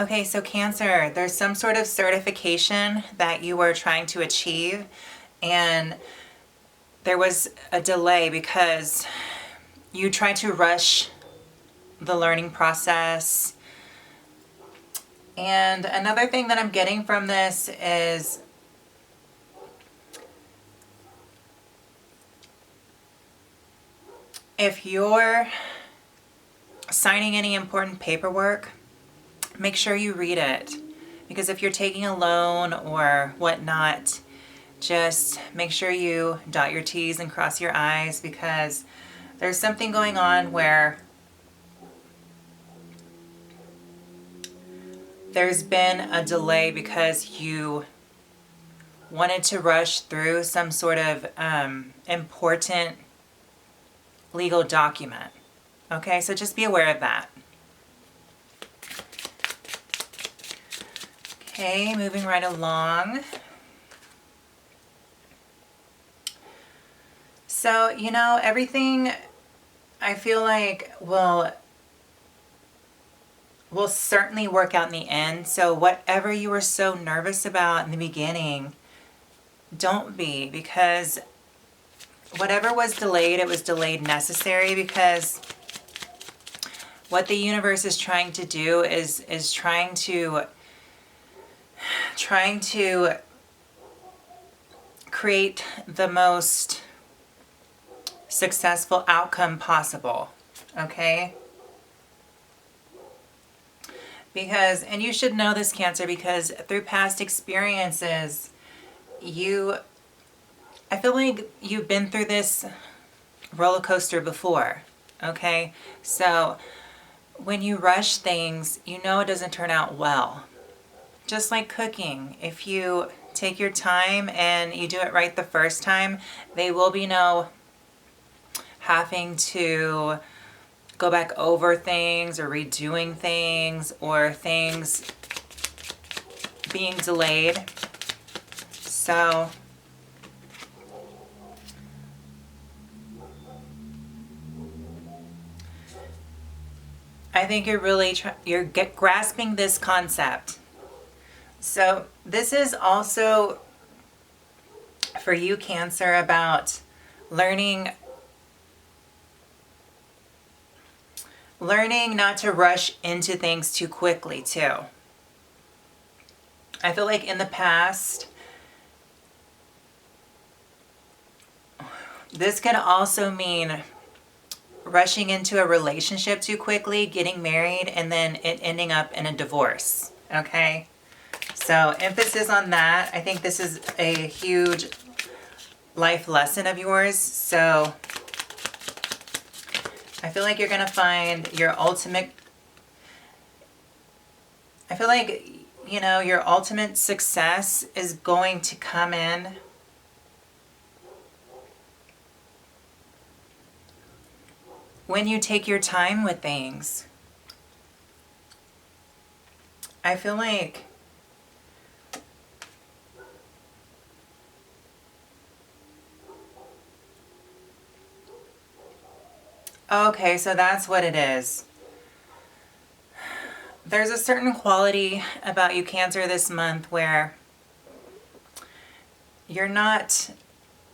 Okay, so Cancer, there's some sort of certification that you were trying to achieve, and there was a delay because you tried to rush the learning process. And another thing that I'm getting from this is if you're signing any important paperwork, make sure you read it. Because if you're taking a loan or whatnot, just make sure you dot your T's and cross your I's, because there's something going on where there's been a delay because you wanted to rush through some sort of important legal document. Okay, so just be aware of that. Okay, moving right along. So, everything I feel like will certainly work out in the end. So whatever you were so nervous about in the beginning, don't be, because whatever was delayed, it was delayed necessary, because what the universe is trying to do is trying to create the most successful outcome possible. Okay? Because, and you should know this, Cancer, because through past experiences, I feel like you've been through this roller coaster before, okay? So when you rush things, it doesn't turn out well. Just like cooking, if you take your time and you do it right the first time, there will be no having to go back over things or redoing things or things being delayed. So I think you're grasping this concept. So this is also for you, Cancer, about learning not to rush into things too quickly too. I feel like in the past, this can also mean rushing into a relationship too quickly, getting married, and then it ending up in a divorce, okay? So emphasis on that. I think this is a huge life lesson of yours. So I feel like you're going to find your ultimate, your ultimate success is going to come in when you take your time with things. I feel like okay, so that's what it is. There's a certain quality about you, Cancer, this month where you're not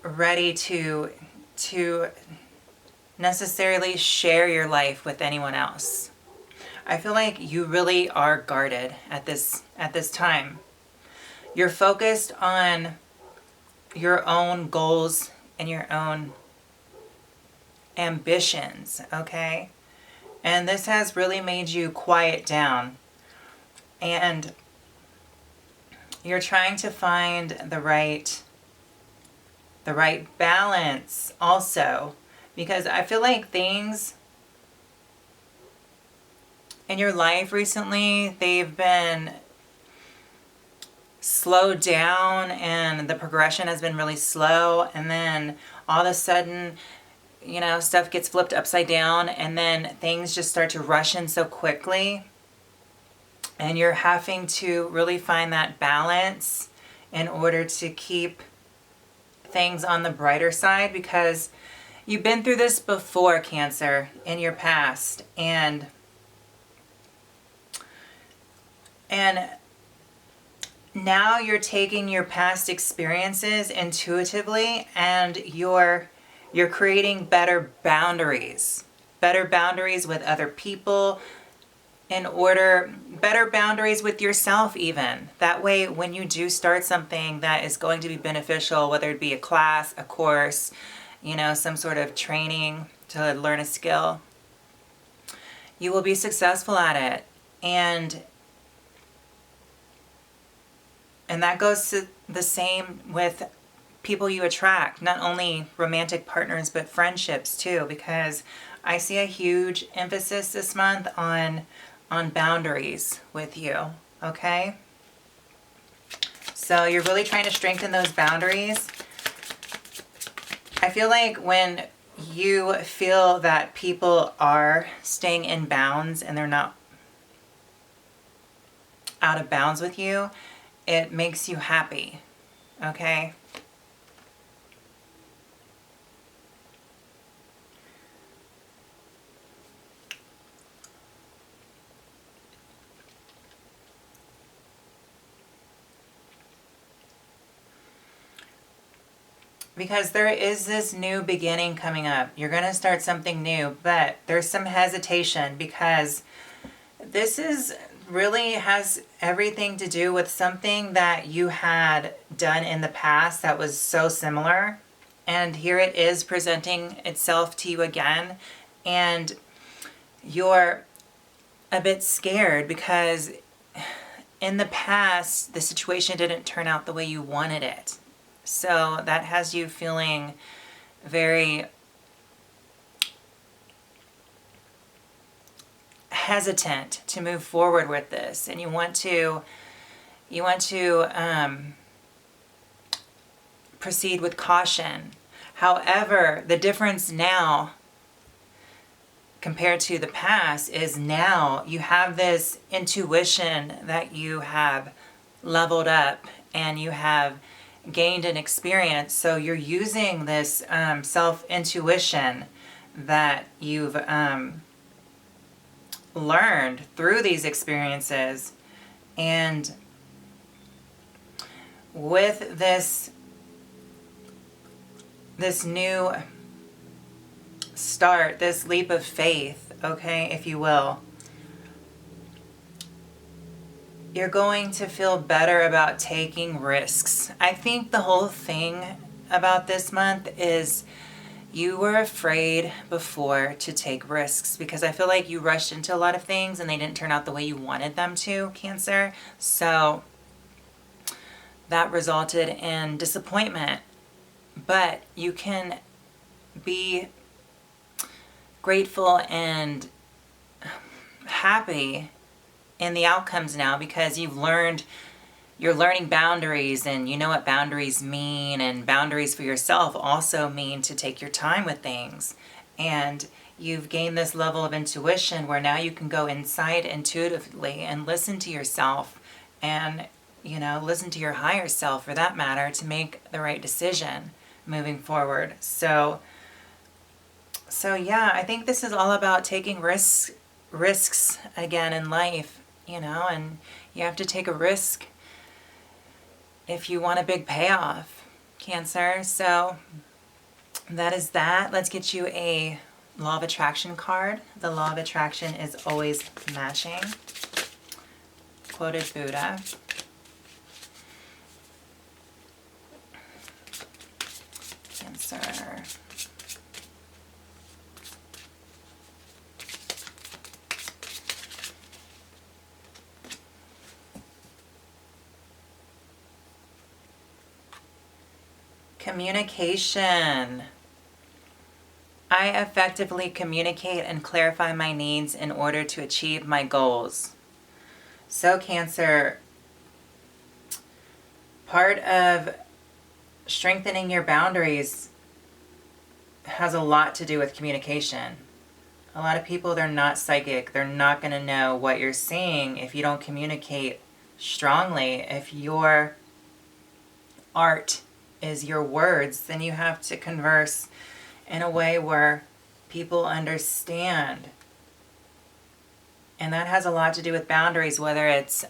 ready to necessarily share your life with anyone else. I feel like you really are guarded at this time. You're focused on your own goals and your own ambitions, okay? And this has really made you quiet down. And you're trying to find the right balance also, because I feel like things in your life recently, they've been slowed down and the progression has been really slow, and then all of a sudden, stuff gets flipped upside down, and then things just start to rush in so quickly, and you're having to really find that balance in order to keep things on the brighter side, because you've been through this before, Cancer, in your past, and And now you're taking your past experiences intuitively and you're creating better boundaries with other people, better boundaries with yourself even. That way, when you do start something that is going to be beneficial, whether it be a class, a course, some sort of training to learn a skill, you will be successful at it. And that goes to the same with people you attract, not only romantic partners, but friendships too, because I see a huge emphasis this month on boundaries with you, okay? So you're really trying to strengthen those boundaries. I feel like when you feel that people are staying in bounds and they're not out of bounds with you, it makes you happy, okay? Because there is this new beginning coming up. You're going to start something new, but there's some hesitation because this really has everything to do with something that you had done in the past that was so similar. And here it is presenting itself to you again. And you're a bit scared because in the past, the situation didn't turn out the way you wanted it. So that has you feeling very hesitant to move forward with this, and you want to proceed with caution. However, the difference now compared to the past is now you have this intuition that you have leveled up and you have gained an experience. So you're using this self-intuition that you've learned through these experiences, and with this new start, this leap of faith, okay, if you will, you're going to feel better about taking risks. I think the whole thing about this month is you were afraid before to take risks because I feel like you rushed into a lot of things and they didn't turn out the way you wanted them to, Cancer. So that resulted in disappointment. But you can be grateful and happy in the outcomes now because you're learning boundaries, and you know what boundaries mean, and boundaries for yourself also mean to take your time with things. And you've gained this level of intuition where now you can go inside intuitively and listen to yourself and, listen to your higher self for that matter to make the right decision moving forward. So yeah, I think this is all about taking risks again in life, and you have to take a risk if you want a big payoff, Cancer. So that is that. Let's get you a Law of Attraction card. The Law of Attraction is always matching. Quoted Buddha. Cancer. Communication. I effectively communicate and clarify my needs in order to achieve my goals. So Cancer, part of strengthening your boundaries has a lot to do with communication. A lot of people, they're not psychic. They're not going to know what you're seeing if you don't communicate strongly. If your art is your words, then you have to converse in a way where people understand. And that has a lot to do with boundaries, whether it's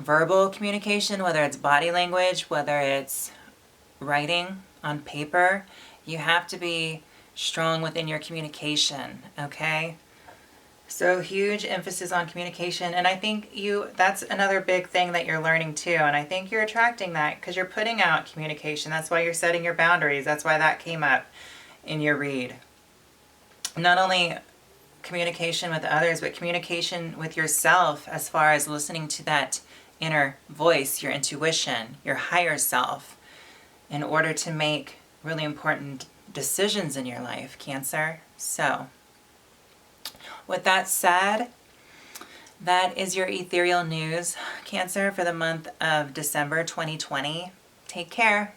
verbal communication, whether it's body language, whether it's writing on paper. You have to be strong within your communication, okay? So huge emphasis on communication. And I think that's another big thing that you're learning too. And I think you're attracting that because you're putting out communication. That's why you're setting your boundaries. That's why that came up in your read. Not only communication with others, but communication with yourself as far as listening to that inner voice, your intuition, your higher self, in order to make really important decisions in your life, Cancer. So, with that said, that is your ethereal news, Cancer, for the month of December 2020. Take care.